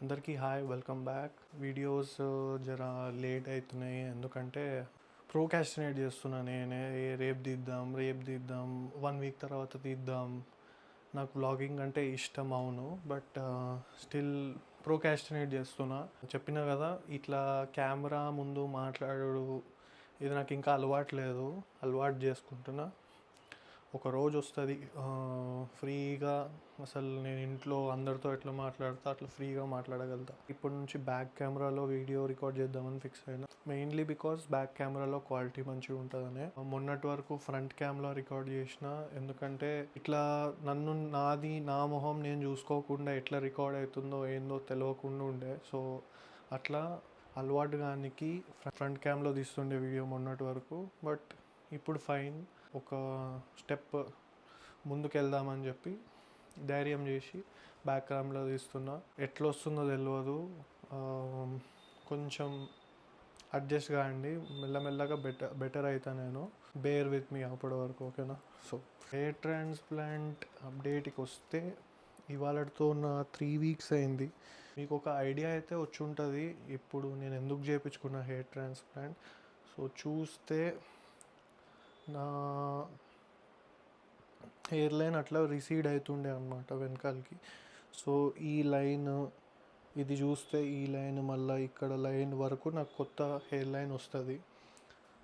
అందరికీ hi, welcome back. Videos జర late అవుతున్నాయి ఎందుకంటే ప్రోకాస్టినేట్ చేస్తున్నా నేనే. రేపు తీద్దాం 1 వీక్ తర్వాత తీద్దాం. నాకు వ్లాగింగ్ అంటే ఇష్టం, అవును, బట్ స్టిల్ ప్రోకాస్టినేట్ చేస్తున్నా. చెప్పినా కదా, ఇట్లా కెమెరా ముందు మాట్లాడు ఇది నాకు ఇంకా అలవాటు చేసుకుంటున్నా. ఒక రోజు వస్తుంది ఫ్రీగా, అసలు నేను ఇంట్లో అందరితో ఎట్లా మాట్లాడతా అట్లా ఫ్రీగా మాట్లాడగలుగుతా. ఇప్పటి నుంచి బ్యాక్ కెమెరాలో వీడియో రికార్డ్ చేద్దామని ఫిక్స్ అయినా, మెయిన్లీ బికాస్ బ్యాక్ కెమెరాలో క్వాలిటీ మంచిగా ఉంటుందని. మొన్నటి వరకు ఫ్రంట్ కెమెరా రికార్డ్ చేసిన, ఎందుకంటే ఇట్లా నా మొహం నేను చూసుకోకుండా ఎట్లా రికార్డ్ అవుతుందో ఏందో తెలియకుండా ఉండే. సో అట్లా అలవాటు గానికి ఫ్రంట్ క్యామ్లో తీస్తుండే వీడియో మొన్నటి వరకు. బట్ ఇప్పుడు ఫైన్, ఒక స్టెప్ ముందుకు వెళ్దామని చెప్పి ధైర్యం చేసి బ్యాక్ క్యామ్లో తీస్తున్నా. ఎట్లా వస్తుందో తెలియదు, కొంచెం అడ్జస్ట్ కాండి. మెల్లమెల్లగా బెటర్ అవుతా నేను. బేర్ విత్ మీ అప్పటి వరకు, ఓకేనా? సో హెయిర్ ట్రాన్స్ప్లాంట్ అప్డేట్కి వస్తే, ఇవాళతో నా 3 వీక్స్ అయింది. మీకు ఒక ఐడియా అయితే వచ్చి ఉంటుంది ఇప్పుడు నేను ఎందుకు చేయించుకున్న హెయిర్ ట్రాన్స్ప్లాంట్. సో చూస్తే నా హెయిర్ లైన్ అట్లా రిసీడ్ అవుతుండే అనమాట వెనకాలకి. సో ఈ లైన్, ఇది చూస్తే ఈ లైన్, మళ్ళీ ఇక్కడ లైన్ వరకు నాకు కొత్త హెయిర్ లైన్ వస్తుంది.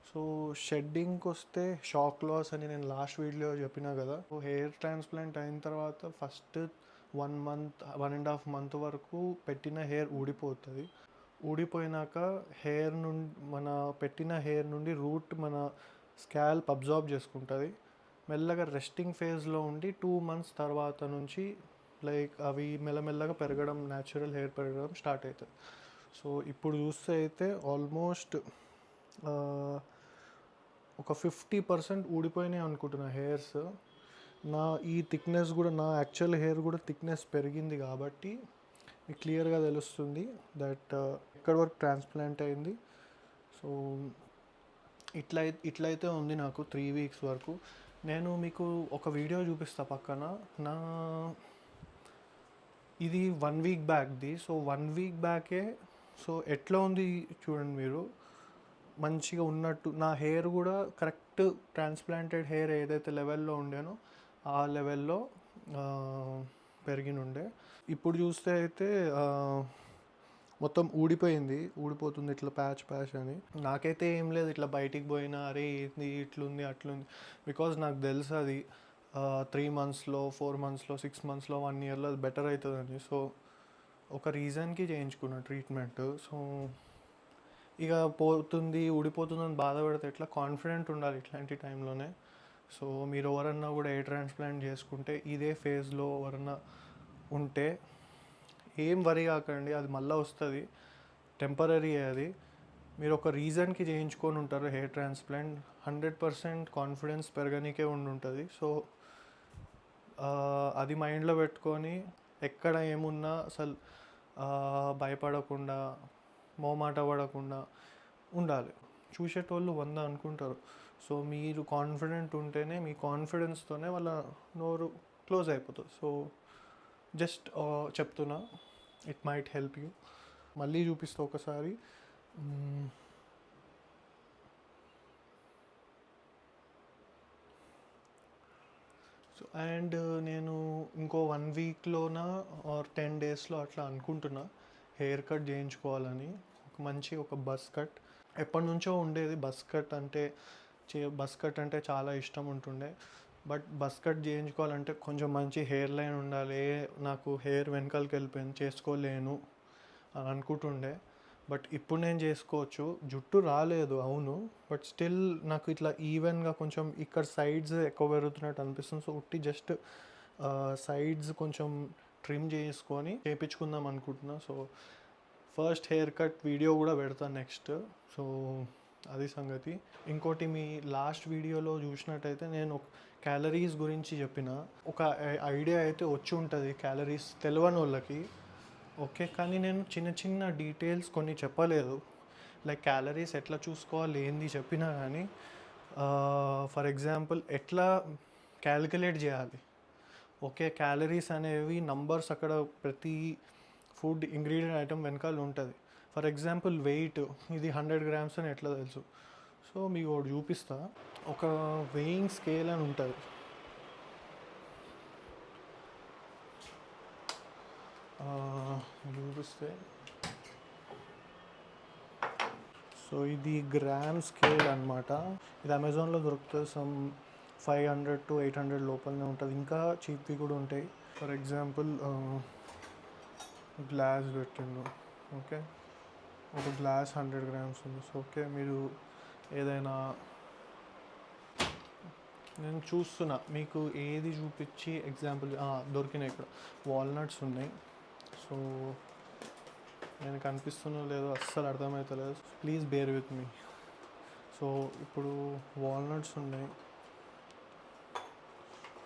సో షెడ్డింగ్కి వస్తే షాక్ లాస్ అని నేను లాస్ట్ వీడియోలో చెప్పినా కదా. సో హెయిర్ ట్రాన్స్ప్లాంట్ అయిన తర్వాత ఫస్ట్ 1.5 మంత్ వరకు పెట్టిన హెయిర్ ఊడిపోతుంది. ఊడిపోయినాక మన పెట్టిన హెయిర్ నుండి రూట్ మన స్కాల్ప్ అబ్జార్బ్ చేసుకుంటుంది. మెల్లగా రెస్టింగ్ ఫేజ్లో ఉండి 2 మంత్స్ తర్వాత నుంచి అవి మెల్లమెల్లగా పెరగడం, న్యాచురల్ హెయిర్ పెరగడం స్టార్ట్ అవుతుంది. సో ఇప్పుడు చూస్తే అయితే ఆల్మోస్ట్ ఒక 50% ఊడిపోయినాయి అనుకుంటున్నా హెయిర్స్. ఈ థిక్నెస్ కూడా, నా యాక్చువల్ హెయిర్ కూడా థిక్నెస్ పెరిగింది కాబట్టి మీకు క్లియర్గా తెలుస్తుంది దట్ ఎక్కడి వరకు ట్రాన్స్ప్లాంట్ అయింది. సో ఇట్లయితే ఉంది నాకు 3 వీక్స్ వరకు. నేను మీకు ఒక వీడియో చూపిస్తా పక్కన. ఇది 1 వీక్ బ్యాక్ది. సో 1 వీక్ బ్యాకే సో ఎట్లా ఉంది చూడండి మీరు. మంచిగా ఉన్నట్టు నా హెయిర్ కూడా కరెక్ట్ ట్రాన్స్ప్లాంటెడ్ హెయిర్ ఏదైతే లెవెల్లో ఉండేనో ఆ లెవెల్లో పెరిగినుండే. ఇప్పుడు చూస్తే అయితే మొత్తం ఊడిపోతుంది ఇట్లా ప్యాచ్ అని. నాకైతే ఏం లేదు, ఇట్లా బయటికి పోయినా అరే ఏంది ఇట్లుంది అట్లుంది, బికాజ్ నాకు తెలుసు అది 3 మంత్స్లో 4 మంత్స్లో 6 మంత్స్లో 1 ఇయర్లో అది బెటర్ అవుతుందని. సో ఒక రీజన్కి చేయించుకున్న ట్రీట్మెంట్. సో ఇక ఊడిపోతుందని బాధపడితే ఎట్లా, కాన్ఫిడెంట్ ఉండాలి ఇట్లాంటి టైంలోనే. సో మీరు ఎవరన్నా కూడా హెయిర్ ట్రాన్స్ప్లాంట్ చేసుకుంటే, ఇదే ఫేజ్లో ఎవరన్నా ఉంటే ఏం వరి కాకండి, అది మళ్ళీ వస్తుంది, టెంపరీ. అది మీరు ఒక రీజన్కి చేయించుకొని ఉంటారు హెయిర్ ట్రాన్స్ప్లాంట్, 100% కాన్ఫిడెన్స్ పెరగనికే ఉంటుంది. సో అది మైండ్లో పెట్టుకొని ఎక్కడ ఏమున్నా అసలు భయపడకుండా, మోమాట పడకుండా ఉండాలి. చూసేటోళ్ళు 100 అనుకుంటారు. సో మీరు కాన్ఫిడెంట్ ఉంటేనే, మీ కాన్ఫిడెన్స్తోనే వాళ్ళ నోరు క్లోజ్ అయిపోతుంది. సో జస్ట్ చెప్తున్నా, ఇట్ మైట్ హెల్ప్ యూ. మళ్ళీ చూపిస్తా ఒకసారి. సో అండ్ నేను ఇంకో 1 వీక్లోన ఆర్ 10 డేస్లో అట్లా అనుకుంటున్నా హెయిర్ కట్ చేయించుకోవాలని. ఒక బస్ కట్ ఎప్పటి నుంచో ఉండేది. బస్ కట్ అంటే చాలా ఇష్టం ఉంటుండే. బట్ బస్ కట్ చేయించుకోవాలంటే కొంచెం మంచి హెయిర్ లైన్ ఉండాలి. నాకు హెయిర్ వెనకాలకి వెళ్ళిపోయింది, చేసుకోలేను అని అనుకుంటుండే. బట్ ఇప్పుడు నేను చేసుకోవచ్చు. జుట్టు రాలేదు, అవును, బట్ స్టిల్ నాకు ఇట్లా ఈవెన్గా కొంచెం ఇక్కడ సైడ్స్ ఎక్కువ పెరుగుతున్నట్టు అనిపిస్తుంది. సో జస్ట్ సైడ్స్ కొంచెం ట్రిమ్ చేయించుకుందాం అనుకుంటున్నా. So first hair cut video కూడా పెడతాను నెక్స్ట్. సో అది సంగతి. ఇంకోటి, మీ లాస్ట్ వీడియోలో చూసినట్టయితే నేను క్యాలరీస్ గురించి చెప్పిన. ఒక ఐడియా అయితే వచ్చి ఉంటుంది క్యాలరీస్ తెలియని వాళ్ళకి, ఓకే. కానీ నేను చిన్న డీటెయిల్స్ కొన్ని చెప్పలేదు. లైక్ క్యాలరీస్ ఎట్లా చూసుకోవాలి ఏంది చెప్పినా కానీ, ఫర్ ఎగ్జాంపుల్ ఎట్లా క్యాలిక్యులేట్ చేయాలి, ఓకే. క్యాలరీస్ అనేవి నంబర్స్ అక్కడ ప్రతి ఫుడ్ ఇంగ్రీడియంట్ ఐటమ్ వెనకాల ఉంటుంది. ఫర్ ఎగ్జాంపుల్ వెయిట్ ఇది 100 గ్రామ్స్ అని ఎట్లా తెలుసు? సో మీకు ఒకటి చూపిస్తా. ఒక వెయింగ్ స్కేల్ అని ఉంటుంది. చూపిస్తే సో ఇది గ్రామ్ స్కేల్ అనమాట. ఇది అమెజాన్లో దొరుకుతుంది. సమ్ 500 to 800 లోపలనే ఉంటుంది. ఇంకా చీప్వి కూడా ఉంటాయి. ఫర్ ఎగ్జాంపుల్ గ్లాస్ పెట్టిండు. ఓకే, ఒక గ్లాస్ 100 గ్రామ్స్ ఉంది. సో ఓకే, మీరు ఏదైనా నేను చూస్తున్నా మీకు ఏది చూపించి ఎగ్జాంపుల్ దొరికినాయి. ఇక్కడ వాల్నట్స్ ఉన్నాయి. సో నేను కనిపిస్తున్నా లేదో అస్సలు అర్థమవుతలేదు. Please bear with me. So ఇప్పుడు వాల్నట్స్ ఉన్నాయి.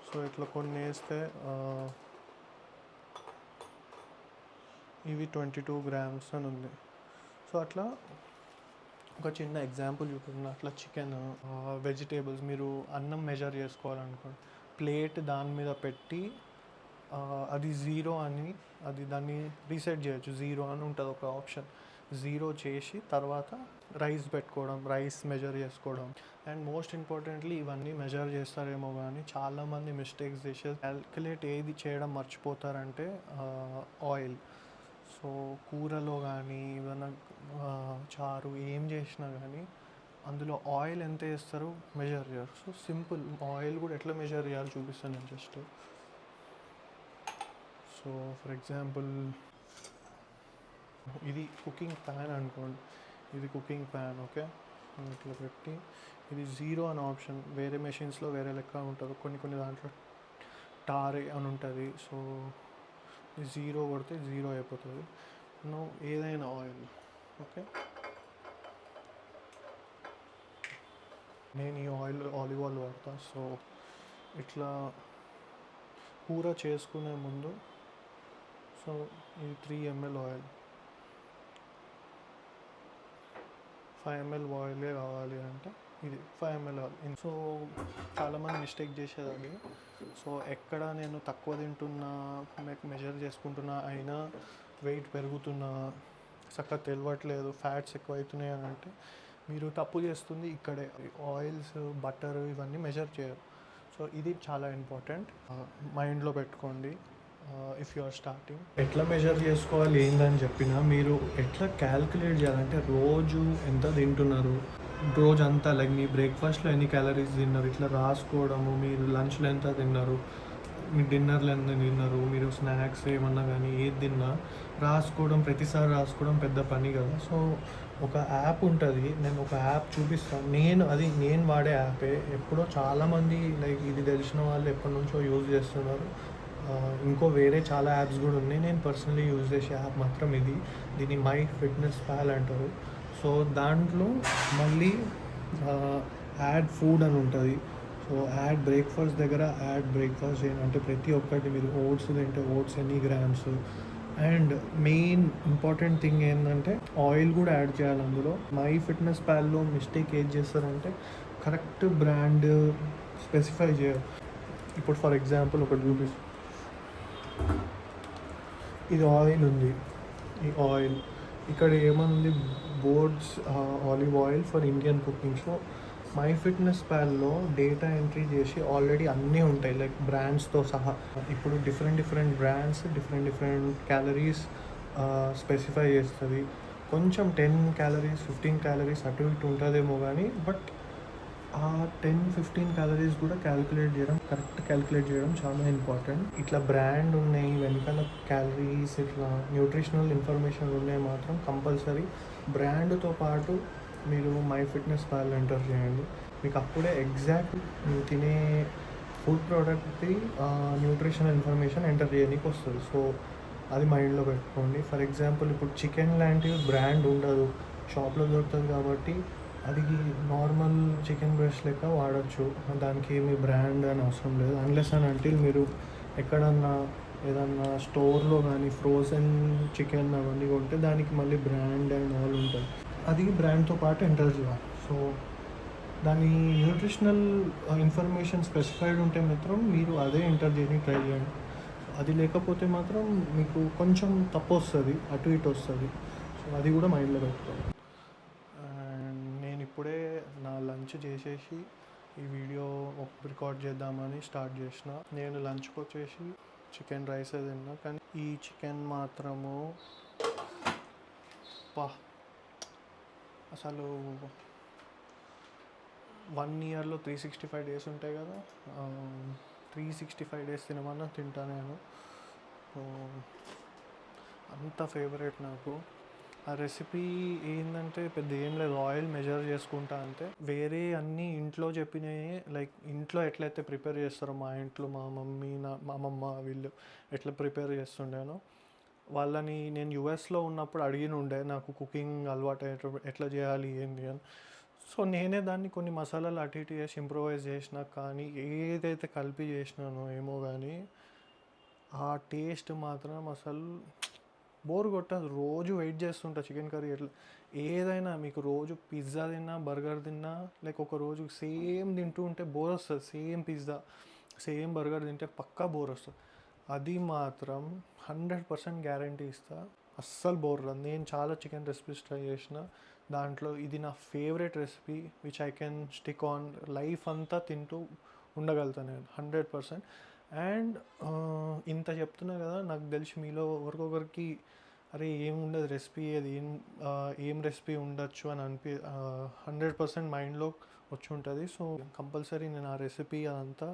సో ఇట్లా కొన్ని వేస్తే ఇవి 22 గ్రామ్స్ అని ఉంది. సో అట్లా ఒక చిన్న ఎగ్జాంపుల్ చూపిస్తున్నా. అట్లా చికెన్, వెజిటేబుల్స్ మీరు అన్నం మెజర్ చేసుకోవాలనుకోండి, ప్లేట్ దాని మీద పెట్టి అది 0 అని అది దాన్ని రీసెట్ చేయొచ్చు. 0 అని ఉంటుంది ఒక ఆప్షన్. 0 చేసి తర్వాత రైస్ పెట్టుకోవడం, రైస్ మెజర్ చేసుకోవడం. అండ్ మోస్ట్ ఇంపార్టెంట్లీ ఇవన్నీ మెజర్ చేస్తారేమో కానీ చాలామంది మిస్టేక్స్ చేసే క్యాల్కులేట్ ఏది చేయడం మర్చిపోతారంటే ఆయిల్. సో కూరలో కానీ ఏదైనా చారు ఏం చేసినా కానీ అందులో ఆయిల్ ఎంత వేస్తారో మెజర్ చేయరు. సో సింపుల్, ఆయిల్ కూడా ఎట్లా మెజర్ చేయాలో చూపిస్తాను నేను జస్ట్. సో ఫర్ ఎగ్జాంపుల్ ఇది కుకింగ్ ప్యాన్ అనుకోండి. ఇది కుకింగ్ ప్యాన్. ఓకే, ఇట్లా పెట్టి ఇది 0 అని ఆప్షన్. వేరే మెషిన్స్లో వేరే లెక్క ఉంటుంది. కొన్ని దాంట్లో టార్ అని ఉంటుంది. సో 0 కొడితే 0 అయిపోతుంది. ఏదైనా ఆయిల్. ఓకే, నేను ఈ ఆలివ్ ఆయిల్ వాడతా. సో ఇట్లా కూర చేసుకునే ముందు సో ఇది 3 ml ఆయిల్, 5 ml ఆయిలే కావాలి అంటే ఇది 5 ml ఆయిల్. సో చాలామంది మిస్టేక్ చేసేది అది. సో ఎక్కడ నేను తక్కువ తింటున్నా, మెజర్ చేసుకుంటున్నా, అయినా వెయిట్ పెరుగుతున్నా, చక్కగా తెలియట్లేదు, ఫ్యాట్స్ ఎక్కువ అవుతున్నాయి అని అంటే మీరు తప్పు చేస్తుంది ఇక్కడే. ఆయిల్స్, బటర్ ఇవన్నీ మెజర్ చేయరు. సో ఇది చాలా ఇంపార్టెంట్, మైండ్లో పెట్టుకోండి. ఇఫ్ యు ఆర్ స్టార్టింగ్ ఎట్లా మెజర్ చేసుకోవాలి ఏందని చెప్పినా మీరు ఎట్లా క్యాల్కులేట్ చేయాలంటే రోజు ఎంత తింటున్నారు, రోజు అంతా లైక్ మీ బ్రేక్ఫాస్ట్లో ఎన్ని క్యాలరీస్ తిన్నారు ఇట్లా రాసుకోవడము, మీరు లంచ్లో ఎంత తిన్నారు, మీ డిన్నర్లో ఎంత తిన్నారు, మీరు స్నాక్స్ ఏమన్నా కానీ ఏది తిన్నా రాసుకోవడం, ప్రతిసారి రాసుకోవడం పెద్ద పని కదా. సో ఒక యాప్ ఉంటుంది, నేను ఒక యాప్ చూపిస్తాను. నేను వాడే యాపే. ఎప్పుడో చాలామంది లైక్ ఇది తెలిసిన వాళ్ళు ఎప్పటి నుంచో యూజ్ చేస్తున్నారు. ఇంకో వేరే చాలా యాప్స్ కూడా ఉన్నాయి. నేను పర్సనలీ యూజ్ చేసే యాప్ మాత్రం ఇది. దీన్ని మై ఫిట్నెస్ పాల్ అంటారు. సో దాంట్లో మళ్ళీ యాడ్ ఫుడ్ అని ఉంటుంది. సో యాడ్ బ్రేక్ఫాస్ట్ దగ్గర యాడ్ బ్రేక్ఫాస్ట్ అంటే ప్రతి ఒక్కటి మీరు ఓట్స్ తింటే ఓట్స్ ఎన్ని grams. And main important thing ఏంటంటే ఆయిల్ కూడా యాడ్ చేయాలి అందులో. మై ఫిట్నెస్ పాల్లో మిస్టేక్ ఏం చేస్తారంటే కరెక్ట్ బ్రాండ్ స్పెసిఫై చేయరు. ఇప్పుడు ఫర్ ఎగ్జాంపుల్ ఒకటి చూపిస్తాను. ఇది ఆయిల్ ఉంది. ఈ ఆయిల్ ఇక్కడ ఏమనుంది, Borges olive oil for Indian cooking. So my fitness పాల్లో డేటా ఎంట్రీ చేసి ఆల్రెడీ అన్నీ ఉంటాయి లైక్ బ్రాండ్స్తో సహా. ఇప్పుడు different brands different calories specify చేస్తుంది. కొంచెం 10 calories 15 calories అటు ఇటు ఉంటుందేమో కానీ బట్ ఆ 10-15 calories కూడా కరెక్ట్ క్యాల్కులేట్ చేయడం చాలా ఇంపార్టెంట్. ఇట్లా బ్రాండ్ ఉన్నాయి వెనకాల క్యాలరీస్, ఇట్లా న్యూట్రిషనల్ ఇన్ఫర్మేషన్ ఉన్నాయి మాత్రం కంపల్సరీ బ్రాండ్తో పాటు మీరు మై ఫిట్నెస్ పాల్ ఎంటర్ చేయండి. మీకు అప్పుడే ఎగ్జాక్ట్ మీరు తినే ఫుడ్ ప్రోడక్ట్ది న్యూట్రిషనల్ ఇన్ఫర్మేషన్ ఎంటర్ చేయడానికి వస్తుంది. సో అది మైండ్లో పెట్టుకోండి. ఫర్ ఎగ్జాంపుల్ ఇప్పుడు చికెన్ లాంటివి బ్రాండ్ ఉండదు, షాప్లో దొరుకుతుంది కాబట్టి అది నార్మల్ చికెన్ బ్రెస్ట్ లెక్క వాడచ్చు. దానికి ఏమి బ్రాండ్ అని అవసరం లేదు. అన్లెస్ అండ్ అంటిల్ మీరు ఎక్కడన్నా ఏదన్నా స్టోర్లో కానీ ఫ్రోజన్ చికెన్ అవన్నీ కొంటే దానికి మళ్ళీ బ్రాండ్ అండ్ ఆల్ ఉంటుంది. అది బ్రాండ్తో పాటు ఎంటర్ చేయాలి. సో దాని న్యూట్రిషనల్ ఇన్ఫర్మేషన్ స్పెసిఫైడ్ ఉంటే మాత్రం మీరు అదే ఎంటర్ చేయడానికి ట్రై చేయండి. అది లేకపోతే మాత్రం మీకు కొంచెం తప్పు వస్తుంది, అటు ఇటు వస్తుంది. సో అది కూడా మైండ్లో పెట్టుకోవాలి. అండ్ నేను ఇప్పుడే నా లంచ్ చేసేసి ఈ వీడియో రికార్డ్ చేద్దామని స్టార్ట్ చేసిన. నేను లంచ్కి వచ్చేసి చికెన్ రైస్ తిన్నా, కానీ ఈ చికెన్ మాత్రము అసలు 1 ఇయర్లో 365 డేస్ ఉంటాయి కదా, 365 డేస్ తినమన్నా తింటా నేను. అంత ఫేవరెట్ నాకు. ఆ రెసిపీ ఏంటంటే పెద్ద ఏం లేదు, ఆయిల్ మెజర్ చేసుకుంటా అంతే. వేరే అన్నీ ఇంట్లో చెప్పినవి, లైక్ ఇంట్లో ఎట్లయితే ప్రిపేర్ చేస్తారో మా ఇంట్లో మా మమ్మీ మా అమ్మమ్మ వీళ్ళు ఎట్లా ప్రిపేర్ చేస్తుండేనో, వాళ్ళని నేను యుఎస్లో ఉన్నప్పుడు అడిగిన ఉండే నాకు కుకింగ్ అలవాటు ఎట్లా చేయాలి ఏంటి అని. సో నేనే దాన్ని కొన్ని మసాలాలు అటు ఇటు చేసి ఇంప్రూవైజ్ చేసిన, కానీ ఏదైతే కలిపి చేసినానో ఏమో కానీ ఆ టేస్ట్ మాత్రం అసలు బోర్ కొట్టదు. రోజు వెయిట్ చేస్తుంటా చికెన్ కర్రీ ఎట్లా. ఏదైనా మీకు రోజు పిజ్జా తిన్నా, బర్గర్ తిన్నా, లైక్ ఒక రోజు సేమ్ తింటూ ఉంటే బోర్ వస్తుంది. సేమ్ పిజ్జా సేమ్ బర్గర్ తింటే పక్కా బోర్ వస్తుంది. అది మాత్రం 100% గ్యారంటీ ఇస్తా, అస్సలు బోర్ రాదు. నేను చాలా చికెన్ రెసిపీస్ ట్రై చేసిన, దాంట్లో ఇది నా favourite recipe which I can stick on life అంతా తింటూ ఉండగలుగుతాను నేను 100%. అండ్ ఇంత చెప్తున్నా కదా, నాకు తెలిసి మీలో ఒకరికొకరికి అరే ఏముండదు రెసిపీ, అది ఏం రెసిపీ ఉండొచ్చు అని 100% మైండ్లో వచ్చి ఉంటుంది. సో కంపల్సరీ నేను ఆ రెసిపీ అదంతా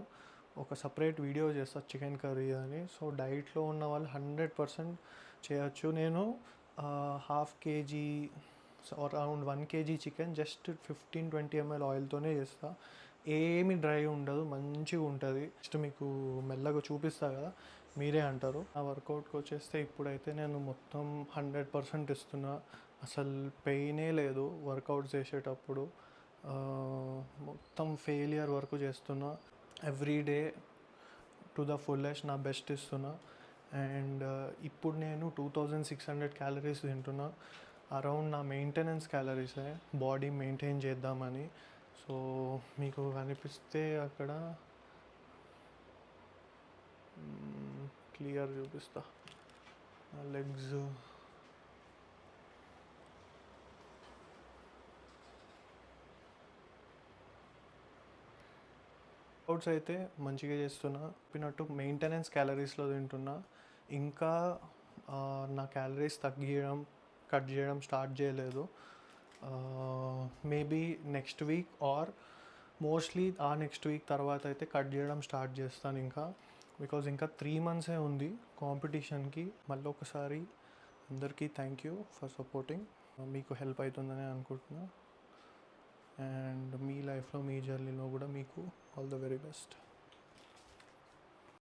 ఒక సపరేట్ వీడియో చేస్తాను చికెన్ కర్రీ అని. సో డైట్లో ఉన్న వాళ్ళు 100% చేయొచ్చు. నేను 1/2 kg around 1 kg chicken just 15-20 ml ఆయిల్తోనే చేస్తాను. ఏమి డ్రై ఉండదు, మంచిగా ఉంటుంది. జస్ట్ మీకు మెల్లగా చూపిస్తా కదా, మీరే అంటారు. ఆ వర్కౌట్కి వచ్చేస్తే ఇప్పుడైతే నేను మొత్తం 100% ఇస్తున్నా, అసలు పెయినే లేదు వర్కౌట్ చేసేటప్పుడు. మొత్తం ఫెయిలియర్ వరకు చేస్తున్నా, ఎవ్రీడే టు ద ఫుల్లెస్ట్ నా బెస్ట్ ఇస్తున్నా. అండ్ ఇప్పుడు నేను 2600 క్యాలరీస్ తింటున్నా, అరౌండ్ నా మెయింటెనెన్స్ క్యాలరీసే, బాడీ మెయింటైన్ చేద్దామని. సో మీకు కనిపిస్తే అక్కడ క్లియర్ చూపిస్తా లెగ్స్. వర్కౌట్స్ అయితే మంచిగా చేస్తున్నా, చెప్పినట్టు మెయింటెనెన్స్ క్యాలరీస్లో తింటున్నా. ఇంకా నా క్యాలరీస్ కట్ చేయడం స్టార్ట్ చేయలేదు. Maybe next week or mostly ఆ నెక్స్ట్ వీక్ తర్వాత అయితే కట్ చేయడం స్టార్ట్ చేస్తాను ఇంకా. బికాజ్ ఇంకా 3 months ఉంది కాంపిటీషన్కి. మళ్ళీ ఒకసారి అందరికీ థ్యాంక్ యూ ఫర్ సపోర్టింగ్. మీకు హెల్ప్ అవుతుందని అనుకుంటున్నా. అండ్ మీ లైఫ్లో మీ జర్నీలో కూడా మీకు ఆల్ ద వెరీ బెస్ట్.